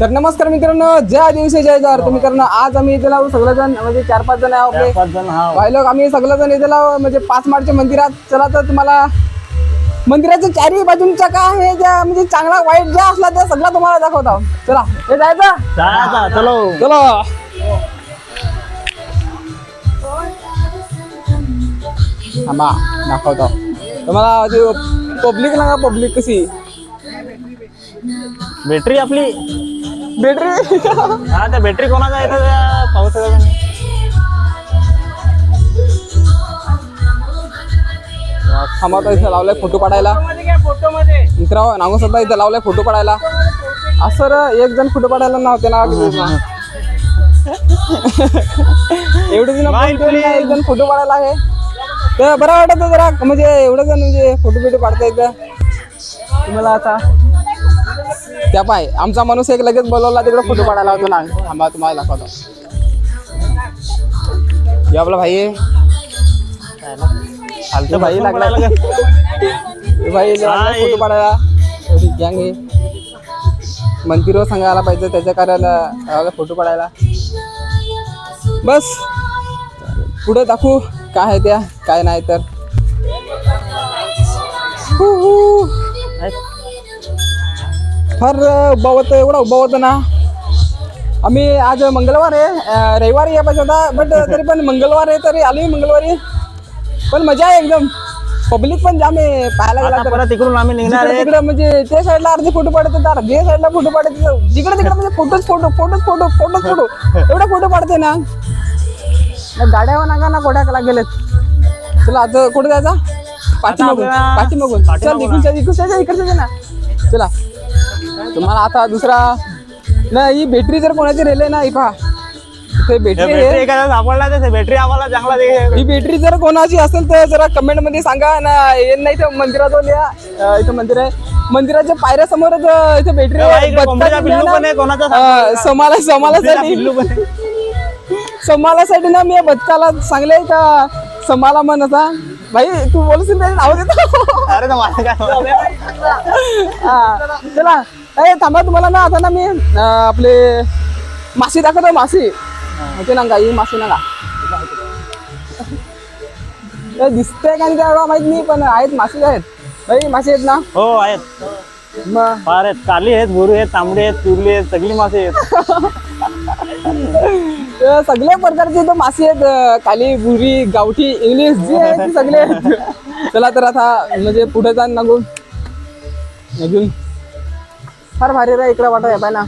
तर नमस्कार मित्रांनो, जय आदिवासी जय जवाहर. तर मित्रांनो आज आम्ही इथे लावू सगळेजण म्हणजे 4-5 जण आहे आपले. 5 जण हा भाई लोक आम्ही सगळेजण इथे लावू म्हणजे 5 मार्चच्या मंदिरात. चला तर तुम्हाला मंदिराच्या चारी बाजूंचा काय आहे ज्या म्हणजे चांगला वाईट ज्या असला त्या सगळा तुम्हाला दाखवतो. चला हे जायचं, चलो चलो. थांबा दाखवतो तुम्हाला. पब्लिक ना पब्लिक कशी बॅटरी आपली बॅटरी हा त्या बॅटरी कोणाचा येतं पाहू शकता तुम्ही. थांबा इथे लावलाय फोटो काढायला मित्र नागो सुद्धा इथे लावलाय फोटो काढायला. असं एक जण फोटो काढायला नाव त्याला एवढे जण एक जण फोटो काढायला आहे. तर बरं वाटत जरा म्हणजे एवढं जण म्हणजे फोटो बिटो काढता येतं तुम्हाला. आता त्या पाय आमचा माणूस एक लगेच बोलवला तिकडे फोटो काढायला होतो ना. थांबा तुम्हाला दाखवतो. हे आपला भाई आहे. फालतू भाई लागला भाई फोटो काढायला. गँग आहे मंदिर सांगायला पाहिजे त्याच्या कारण फोटो काढायला. बस पुढे दाखवू काय आहे त्या काय नाही तर. फार उभा होतं एवढा उभा होतं ना. आम्ही आज मंगळवार आहे, रविवारी या पाहिजे होता बट तरी पण मंगळवार आहे तरी आलो मंगळवारी. पण मजा आहे एकदम. पब्लिक पण जाम आहे पाहायला गेला तर. परत तिकडून आम्ही निघणार आहे. तिकडे म्हणजे त्या साईडला अर्धे फोटो पाडतात, अर्धे साईडला फोटो पाडतात. जिकडे तिकडे म्हणजे फोटो एवढा फोटो पाडते ना. गाड्यावर नागा ना कोड्या गेलेत. चला आता कुठे जायचा पाठीमागून चल इकडच्या ना. चला तुम्हाला आता दुसरा ना ही बॅटरी जर कोणाची रेले ना ही पहा बॅटरी सापडला बॅटरी आम्हाला चांगला दे. ही बॅटरी जर कोणाची असेल तर जरा कमेंट मध्ये सांगा ना. नाही तर मंदिरात लिहा. इथं मंदिर आहे, मंदिराच्या पायऱ्या समोरच इथे बॅटरी समालासाठी ना. मी बदकाला चांगले का समाला म्हणता भाई तू बोलशील त्याचे नाव देतो. चला थांबा तुम्हाला ना आता ना मी आपले मासे दाखवतो. मासे होते ना ही मासे ना दिसतंय का एवढा माहित नाही पण आहेत मासे आहेत. भाई मासे आहेत ना. हो आहेत मग फार आहेत. काली आहेत, बोरू आहेत, तांबडे आहेत, तुरली आहेत, सगळी मासे आहेत. सगळ्या प्रकारचे तो मासे आहेत. काली बुरी गावठी इंग्लिश जे आहेत ते सगळे आहेत. चला तर आता म्हणजे पुढे जाऊन अजून फार भारी इकडे वाटत आहे पाय ना.